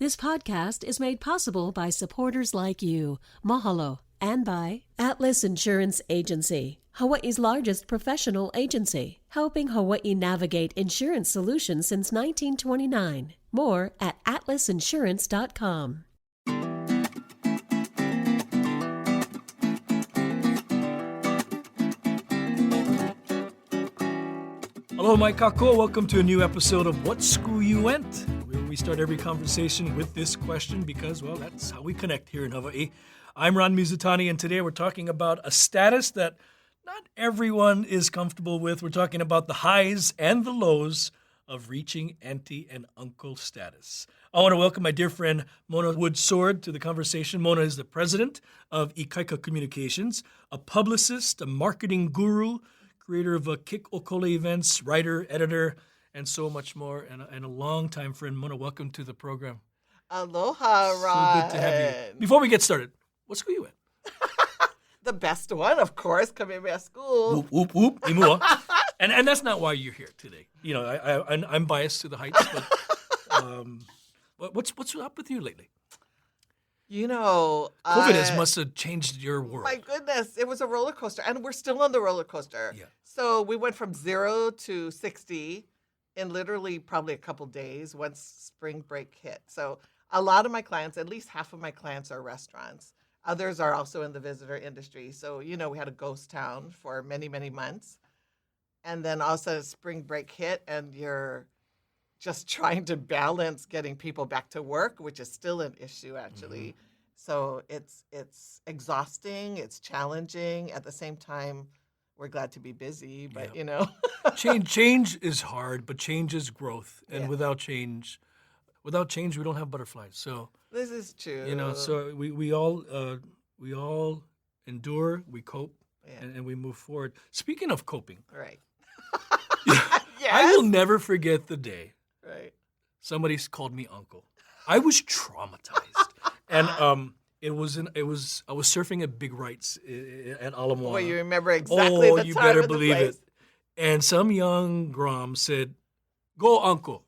This podcast is made possible by supporters like you. Mahalo. And by Atlas Insurance Agency, Hawaii's largest professional agency, helping Hawaii navigate insurance solutions since 1929. More at atlasinsurance.com. Hello, Mike Kako. Welcome to a new episode of What School You Went, where we start every conversation with this question because, well, that's how we connect here in Hawaii. I'm Ron Mizutani, and today we're talking about a status that not everyone is comfortable with. We're talking about the highs and the lows of reaching auntie and uncle status. I want to welcome my dear friend Mona Wood-Sword to the conversation. Mona is the president of Ikaika Communications, a publicist, a marketing guru, creator of Kick Okole events, writer, editor, and so much more, and a longtime friend. Mona, welcome to the program. Aloha, Ron. So good to have you. Before we get started, what school you in? The best one, of course, Kamehameha School. Whoop, whoop, whoop, imua. And that's not why you're here today. You know, I'm biased to the Heights, but what's up with you lately? You know, COVID must have changed your world. My goodness, it was a roller coaster, and we're still on the roller coaster. Yeah. So we went from 0 to 60 in literally probably a couple days once spring break hit. So a lot of my clients, at least half of my clients, are restaurants. Others are also in the visitor industry. So, you know, we had a ghost town for many, many months. And then also spring break hit, and you're just trying to balance getting people back to work, which is still an issue, actually. Mm-hmm. So it's exhausting, it's challenging. At the same time, we're glad to be busy, but, you know. Change is hard, but change is growth. And without change, we don't have butterflies. So this is true. You know, so we all endure, we cope, and we move forward. Speaking of coping. Right. Yes? I will never forget the day. Right. Somebody called me uncle. I was traumatized. And I was surfing at Big Rights at Ala Moana. Oh, you remember exactly the time you better and the believe place. it. And some young Grom said, "Go, uncle."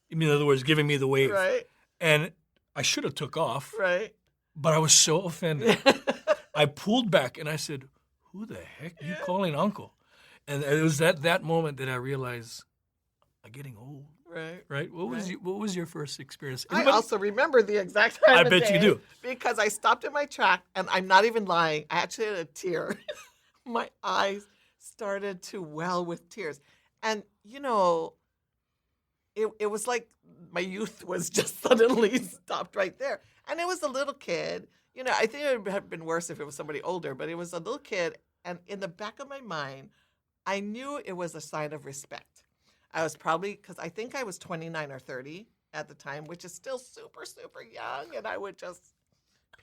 In other words, giving me the wave. Right. And I should have took off. Right. But I was so offended. I pulled back and I said, "Who the heck are you calling uncle?" And it was that moment that I realized I'm getting old. Right. Right. What was your first experience? I also remember the exact time. I bet you do. Because I stopped in my track, and I'm not even lying. I actually had a tear. My eyes started to well with tears, and you know, it was like my youth was just suddenly stopped right there. And it was a little kid. You know, I think it would have been worse if it was somebody older, but it was a little kid, and in the back of my mind, I knew it was a sign of respect. I was probably, because I think I was 29 or 30 at the time, which is still super, super young, and I would just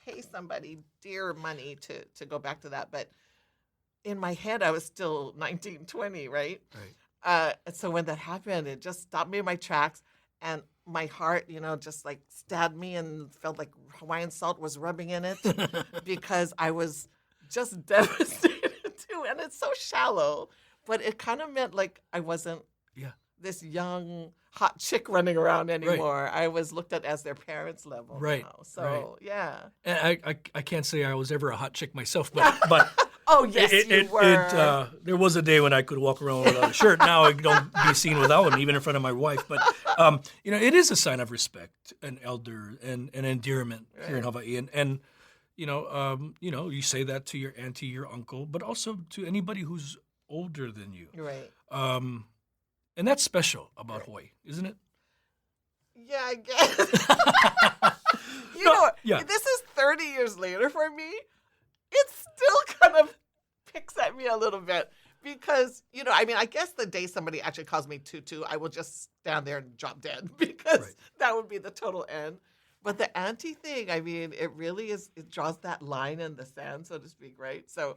pay somebody dear money to go back to that. But in my head, I was still 19, 20, right? Right. And so when that happened, it just stopped me in my tracks, and my heart, you know, just like stabbed me and felt like Hawaiian salt was rubbing in it because I was just devastated too. And it's so shallow, but it kind of meant like I wasn't this young hot chick running around anymore. Right. I was looked at as their parents' level. Right. Now. So yeah. And I can't say I was ever a hot chick myself, but oh yes, you were. There was a day when I could walk around without a shirt. Now I don't be seen without one, even in front of my wife. But you know, it is a sign of respect, an elder, and an endearment here in Hawaii. And you know, you say that to your auntie, your uncle, but also to anybody who's older than you. Right. And that's special about Hawaii, isn't it? Yeah, I guess. You know, this is 30 years later for me. It still kind of picks at me a little bit because, you know, I mean, I guess the day somebody actually calls me Tutu, I will just stand there and drop dead because that would be the total end. But the auntie thing, I mean, it really is, it draws that line in the sand, so to speak, right? So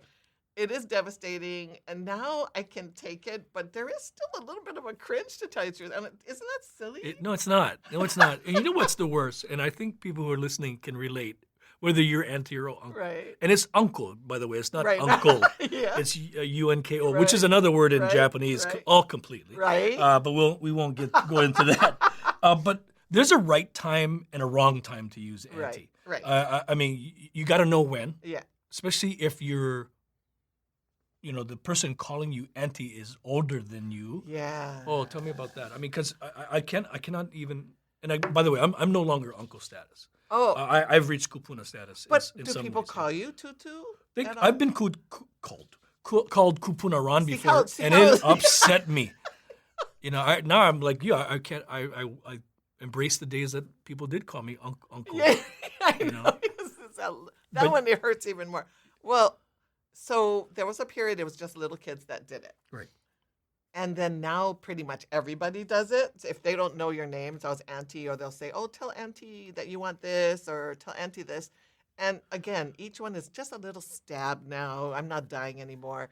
it is devastating, and now I can take it, but there is still a little bit of a cringe, to tell you the truth. And isn't that silly? No, it's not. No, it's not. And you know what's the worst? And I think people who are listening can relate, whether you're auntie or uncle. Right. And it's uncle, by the way. It's not uncle. It's UNKO, which is another word in Japanese, all completely. Right. But we won't go into that. But there's a right time and a wrong time to use auntie. Right. I mean, you got to know when, Yeah. especially if you're, the person calling you auntie is older than you. Yeah. Oh, tell me about that. I mean, because I cannot even. And by the way, I'm no longer uncle status. Oh, I've reached kupuna status. but in do some people ways, call you Tutu? at all? I've been called kupuna Ron See before, how- see and how- it upset me. Now I'm like, I can't. I embrace the days that people did call me uncle. Yeah, I You know. know? That But- one, it hurts even more. Well, so there was a period, it was just little kids that did it. Right. And then now pretty much everybody does it. So if they don't know your name, it's always auntie, or they'll say, oh, tell auntie that you want this, or tell auntie this. And again, each one is just a little stab now. I'm not dying anymore.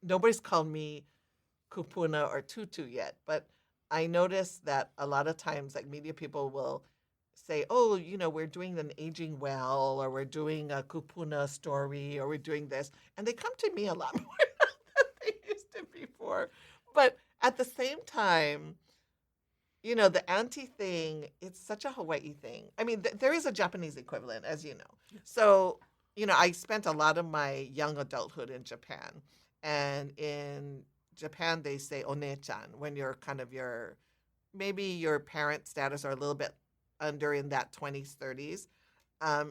Nobody's called me kupuna or tutu yet, but I noticed that a lot of times, like media people will say, oh, we're doing an aging well, or we're doing a kupuna story, or we're doing this. And they come to me a lot more than they used to before. But at the same time, the auntie thing, it's such a Hawaii thing. I mean, there is a Japanese equivalent, as you know. Yeah. So, I spent a lot of my young adulthood in Japan. And in Japan, they say one-chan when you're kind of maybe your parent status are a little bit under in that 20s, 30s.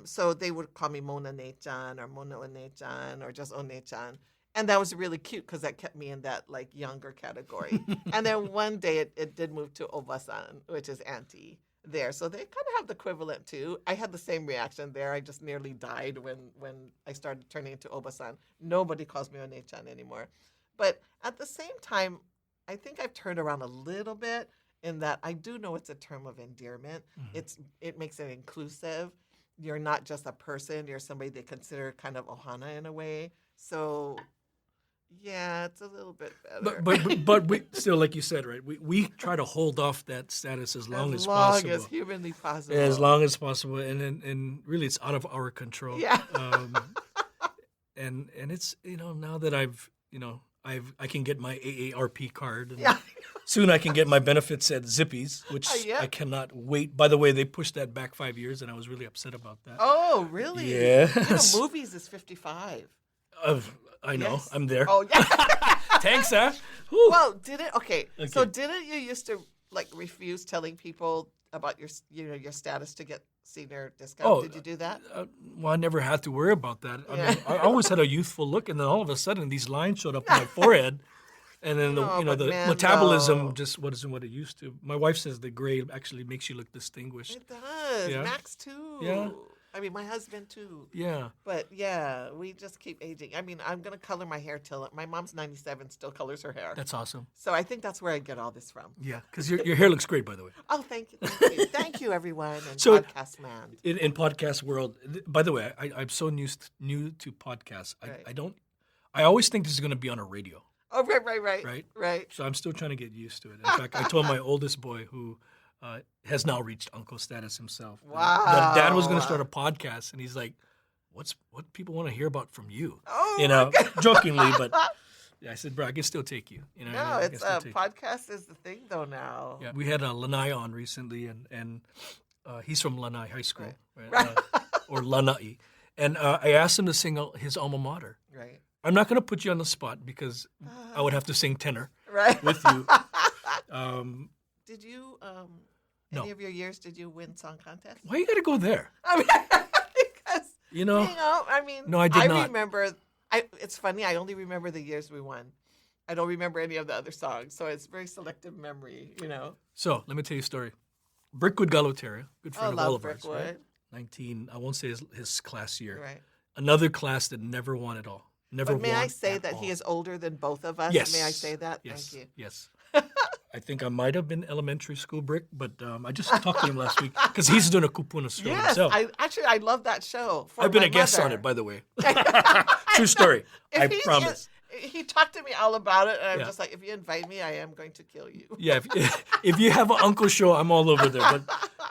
So they would call me Mona Ne-chan or Mona One-chan or just One-chan. And that was really cute because that kept me in that like younger category. And then one day it did move to Obasan, which is auntie there. So they kind of have the equivalent too. I had the same reaction there. I just nearly died when I started turning into Obasan. Nobody calls me One-chan anymore. But at the same time, I think I've turned around a little bit in that I do know it's a term of endearment. Mhm. It makes it inclusive. You're not just a person. You're somebody they consider kind of ohana in a way. So, yeah, it's a little bit better. But we still, like you said, right? We try to hold off that status as long as possible. as humanly possible. As long as possible, and really, it's out of our control. Yeah. And it's now that I can get my AARP card. And Yeah. Soon I can get my benefits at Zippy's, which Yeah. I cannot wait. By the way, they pushed that back 5 years, and I was really upset about that. Oh, really? Yes. Movies is 55. I know. Yes. I'm there. Oh, yeah. Thanks, huh? Whew. Well, did it? Okay. So Okay. didn't you used to like refuse telling people about your your status to get senior discount? Oh, Did you do that? Well, I never had to worry about that. I Yeah. mean, I always had a youthful look, and then all of a sudden, these lines showed up on my forehead, and then Oh, but the man, metabolism though. just wasn't what it used to. My wife says the gray actually makes you look distinguished. It does. Yeah. Max too. Yeah. I mean, my husband too. Yeah. But yeah, we just keep aging. I mean, I'm gonna color my hair till my mom's 97, still colors her hair. That's awesome. So I think that's where I get all this from. Yeah, because your hair looks great, by the way. Oh, thank you, thank you, everyone, and So- podcast man. In podcast world, by the way, I'm so new to podcasts. Right. I always think this is going to be on a radio, Oh, right. right? So I'm still trying to get used to it. In fact, I told my oldest boy, who has now reached uncle status himself, that dad was going to start a podcast, and he's like, "What people want to hear about from you?" Oh, my God. Jokingly, but yeah, I said, "Bro, I can still take you." No, I can it's still take you. podcast is the thing though now. Yeah, we had Lanai on recently, and he's from Lanai High School, right? Right. Or Lanai. And I asked him to sing his alma mater. Right. I'm not going to put you on the spot because I would have to sing tenor Right. with you. Did you No. any of your years did you win song contest? Why you got to go there? I mean, because I mean, No, I did not. remember. It's funny. I only remember the years we won. I don't remember any of the other songs, so it's very selective memory. So let me tell you a story. Brickwood Galutaria, good I friend of all love of ours, right? Brickwood. 19, I won't say his class year. Right. Another class that never won at all. Never But may won I say at that all. he is older than both of us? Yes. May I say that? Yes. Thank you. Yes. I think I might have been elementary school Brick, but I just talked to him last week because he's doing a kupuna show Yes, himself. I love that show. For I've been my a guest on mother. it, by the way. True story. I If he- promise. He talked to me all about it, and I'm Yeah. just like, if you invite me, I am going to kill you. Yeah, if you have an uncle show, I'm all over there.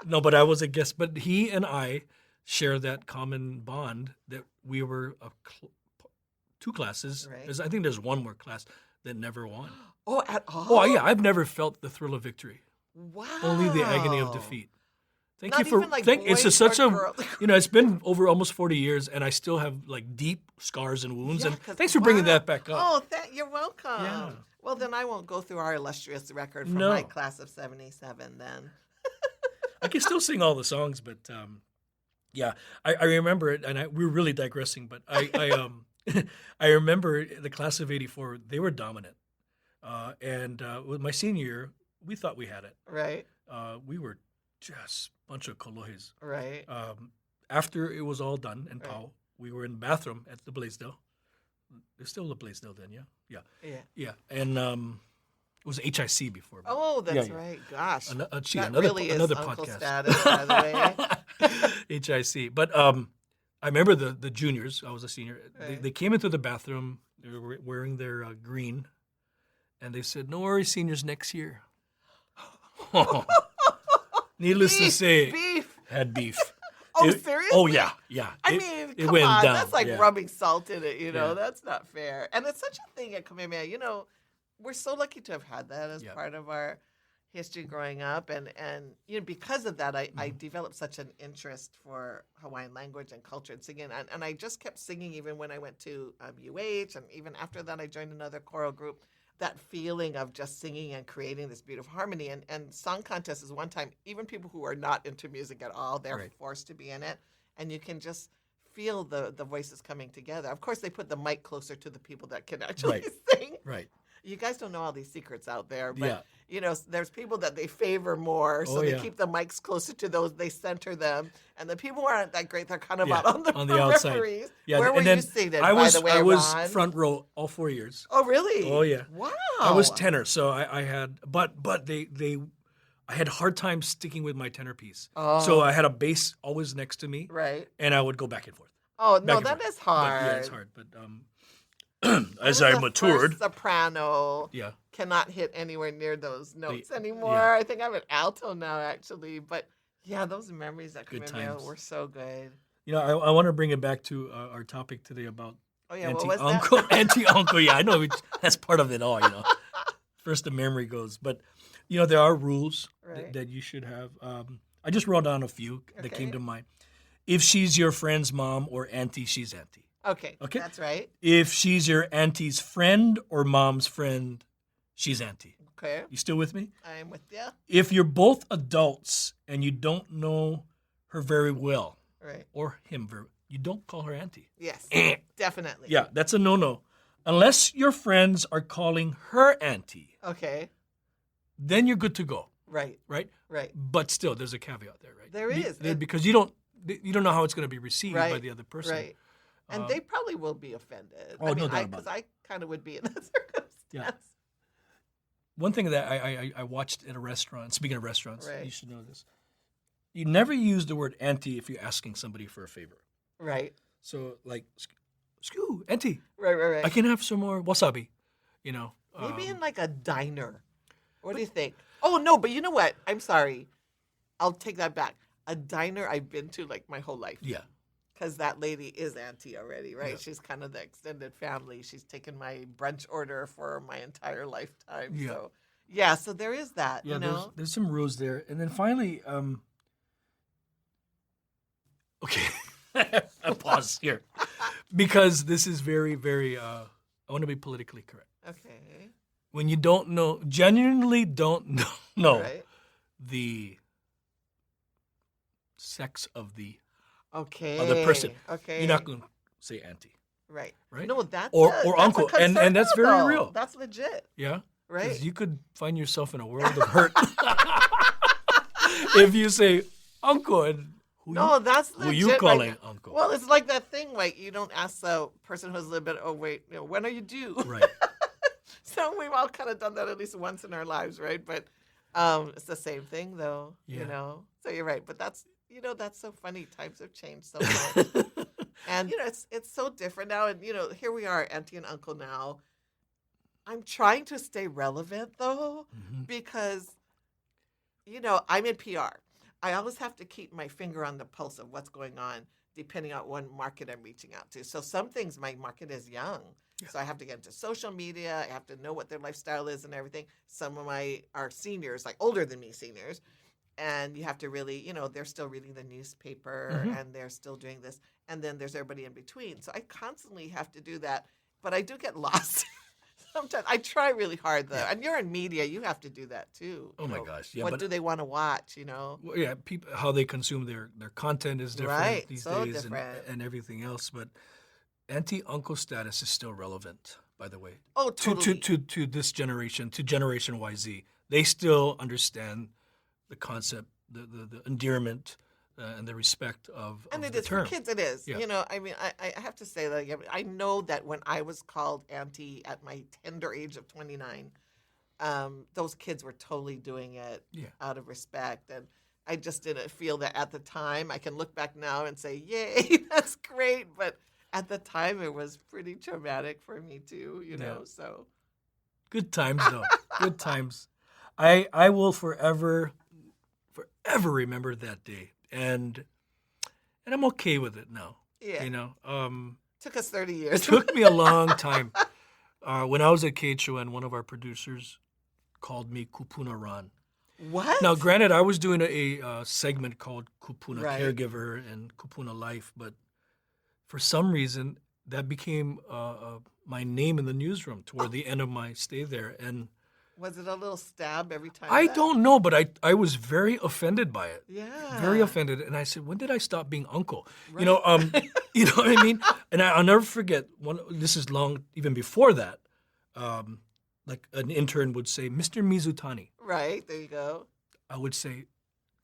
But I was a guest. But he and I share that common bond that we were two classes. Right. I think there's one more class that never won. Oh, at all? Oh yeah, I've never felt the thrill of victory. Wow. Only the agony of defeat. Thank Not you for even like it's boys such or a girls. it's been over almost 40 years and I still have like deep scars and wounds Yeah, and 'cause- thanks for bringing wow. that back up. Oh, you're welcome. Yeah. Well, then I won't go through our illustrious record from No. my class of 77 then. I can still sing all the songs, but yeah, I remember it, and we're really digressing, but I remember the class of '84. They were dominant, and with my senior year, we thought we had it. Right, We were just a bunch of kolohes. right. After it was all done in Right. Pau, we were in the bathroom at the Blaisdell. There's still the Blaisdell then, yeah, Yeah. and it was HIC before. but- Oh, that's yeah. right. Gosh. Gee, that another really is another uncle podcast. status, by the way. HIC. But I remember the juniors. I was a senior. Right. They came into the bathroom. They were wearing their green, and they said, "No worries, seniors, next year." Needless to Beef, say, beef. had beef. Oh, It- seriously? Oh yeah, yeah. I It- mean, it come went on. down, That's like yeah. rubbing salt in it, Yeah. That's not fair. And it's such a thing at Kamehameha. We're so lucky to have had that as Yeah. part of our history growing up. And because of that, Mm-hmm. I developed such an interest for Hawaiian language and culture and singing. And I just kept singing even when I went to UH. And even after that, I joined another choral group. That feeling of just singing and creating this beautiful harmony. And song contest is one time, even people who are not into music at all, they're Right. forced to be in it. And you can just feel the voices coming together. Of course, they put the mic closer to the people that can actually Right. sing. Right. You guys don't know all these secrets out there, but Yeah. there's people that they favor more, so Oh, they yeah. keep the mics closer to those. They center them, and the people who aren't that great, they're kind of Yeah, out on the, on the outside. peripheries. Yeah. Where were and then you seated? I was by the way, I was Ron? front row all 4 years. Oh, really? Oh, yeah. Wow. I was tenor, so I had, but I had a hard time sticking with my tenor piece. Oh. So I had a bass always next to me, Right. and I would go back and forth. Oh Back no, and that forth. is But, hard. yeah, it's hard. But I as was I the matured, first soprano yeah, cannot hit anywhere near those notes anymore. yeah. I think I'm an alto now, actually. But yeah, those memories that Good Kamehameha times. were so good. I want to bring it back to our topic today about Oh yeah, what was anti-uncle. that? Anti-uncle, yeah, I know that's part of it all. First the memory goes, but there are rules Right. that you should have. I just wrote down a few that came Okay. to mind. If she's your friend's mom or auntie, she's auntie. Okay, Okay. that's right. If she's your auntie's friend or mom's friend, she's auntie. Okay, You still with me? I'm with you. If you're both adults and you don't know her very well, Right. or him very you don't call her auntie. Yes, definitely. Yeah, that's a no-no. Unless your friends are calling her auntie, Okay. then you're good to go, Right. right? Right. But still, there's a caveat there, right? There is. And- because you don't know how it's going to be received by Right. the other person. Right. And Uh, they probably will be offended. Oh, no doubt about because I kind of would be in that circumstance. Yeah. One thing that I watched at a restaurant, speaking of restaurants, Right. you should know this. You never use the word auntie if you're asking somebody for a favor. Right. So, like, "Scoo, auntie, Right. I can have some more wasabi," Maybe in like a diner. What do you think? Oh no, but you know what? I'm sorry. I'll take that back. A diner I've been to like my whole life. Yeah. Because that lady is auntie already, right? Yeah. She's kind of the extended family. She's taken my brunch order for my entire lifetime. Yeah. So there is that, Yeah, you know? there's some rules there. And then finally, okay, I pause here because this is very, very, I want to be politically correct. Okay. When you genuinely don't know Right. the sex of the Okay. other person, Okay. you're not going to say auntie, Right. right? No, that's Or that's a uncle. And concern, that's very though. real. That's legit. Yeah? Right. 'Cause you could find yourself in a world of hurt if you say uncle and No, that's legit. who you like- calling uncle. Well, it's like that thing, like you don't ask the person who's a little bit, oh, wait, when are you due? Right. So we've all kind of done that at least once in our lives, right? But it's the same thing, though, Yeah. you know? So you're right. But that's so funny. Times have changed so much. And, it's so different now. And, here we are, auntie and uncle now. I'm trying to stay relevant, though, Mhm. because, I'm in PR. I always have to keep my finger on the pulse of what's going on, depending on what market I'm reaching out to. So some things my market is young. So I have to get into social media. I have to know what their lifestyle is and everything. Some of are seniors, like older than me seniors. And you have to really, they're still reading the newspaper and they're still doing this. And then there's everybody in between. So I constantly have to do that. But I do get lost. Sometimes I try really hard, though. Yeah. And you're in media. You have to do that, too. Oh, my gosh. Yeah, what do they want to watch, Well, yeah, people, how they consume their content is different these days different. And everything else. But auntie-uncle status is still relevant, by the way. Oh, totally. To this generation, to Generation YZ. They still understand the concept, the endearment, and the respect of and of it the is term. For kids. It is. Yeah. I have to say that again. I know that when I was called auntie at my tender age of 29, those kids were totally doing it out of respect, and I just didn't feel that at the time. I can look back now and say, "Yay, that's great," but at the time it was pretty traumatic for me too. So good times though. Good times. I will forever remember that day. And I'm okay with it now. Yeah. Took us 30 years. Took me a long time. When I was at KHON, one of our producers called me Kupuna Ron. What? Now, granted, I was doing a segment called Kupuna Caregiver and Kupuna Life, but for some reason, that became my name in the newsroom toward the end of my stay there. And was it a little stab every time? I don't know, but I was very offended by it. Yeah. Very offended. And I said, when did I stop being uncle? Right. You know what I mean? And I'll never forget, this is long, even before that, like an intern would say, Mr. Mizutani. Right, there you go. I would say,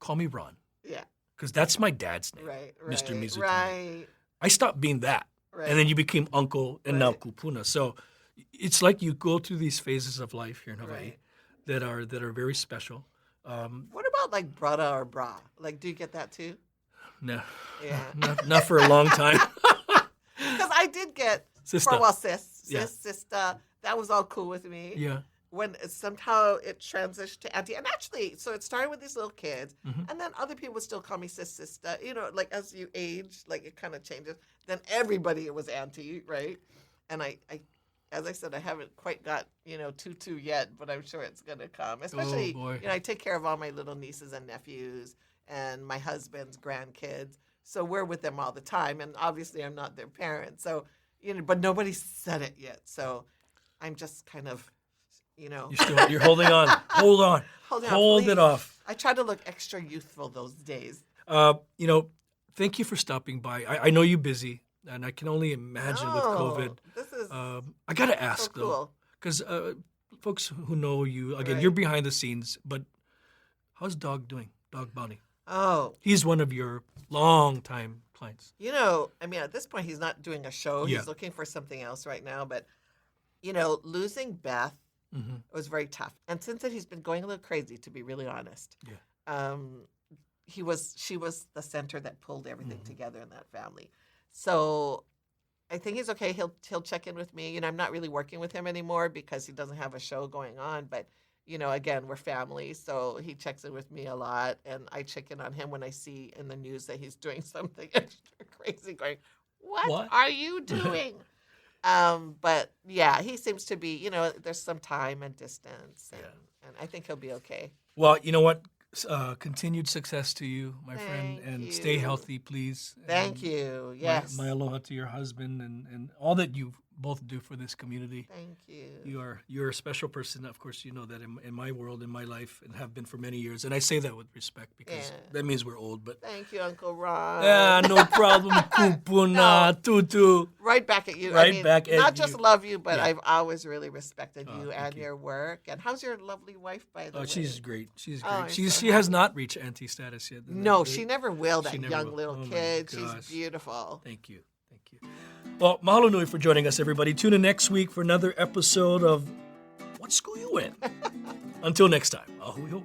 call me Ron. Yeah. Because that's my dad's name, right, Mr. Mizutani. Right. I stopped being that. Right. And then you became uncle and now Kupuna. So it's like you go through these phases of life here in Hawaii that are very special. What about like brada or bra? Like, do you get that too? No. Yeah. Not for a long time. Because I did get sister. Sister. That was all cool with me. Yeah. When somehow it transitioned to auntie. And actually, so it started with these little kids, and then other people would still call me sister. Like as you age, like it kind of changes. Then everybody was auntie, right? And I as I said, I haven't quite got, tutu yet, but I'm sure it's going to come. Especially, I take care of all my little nieces and nephews and my husband's grandkids. So we're with them all the time. And obviously I'm not their parent. So, but nobody said it yet. So I'm just kind of, You're holding on. Hold on. Hold it off. I try to look extra youthful those days. Thank you for stopping by. I know you're busy. And I can only imagine with COVID. This is I got to ask, so cool. though, because folks who know you, again, you're behind the scenes, but how's Dog doing? Dog Bonnie. Oh. He's one of your long-time clients. At this point, he's not doing a show. Yeah. He's looking for something else right now. But, losing Beth was very tough. And since then, he's been going a little crazy, to be really honest. Yeah. She was the center that pulled everything together in that family. So I think he's okay. He'll check in with me. I'm not really working with him anymore because he doesn't have a show going on. But, again, we're family. So he checks in with me a lot. And I check in on him when I see in the news that he's doing something extra crazy going, what are you doing? But, yeah, he seems to be, there's some time and distance. And I think he'll be okay. Well, you know what? Continued success to you, my friend, and you. Stay healthy, please. Thank you. Yes. My aloha to your husband and all that you both do for this community. Thank you. You're a special person. Of course, you know that in my world, in my life, and have been for many years. And I say that with respect because that means we're old. But thank you, Uncle Ron. Yeah, no problem. Kupuna, tutu. Right back at you. Back at you. Not just love you, but I've always really respected you and your work. And how's your lovely wife, by the way? She's great. She's great. Oh, she has not reached auntie status yet. No, she never will. That never young will. little kid. She's beautiful. Thank you. Well, mahalo nui for joining us, everybody. Tune in next week for another episode of What School You Went. Until next time, ahui ho.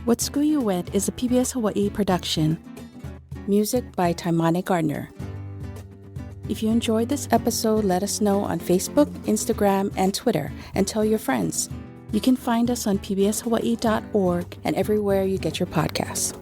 What School You Went is a PBS Hawaii production. Music by Taimane Gardner. If you enjoyed this episode, let us know on Facebook, Instagram, and Twitter, and tell your friends. You can find us on pbshawaii.org and everywhere you get your podcasts.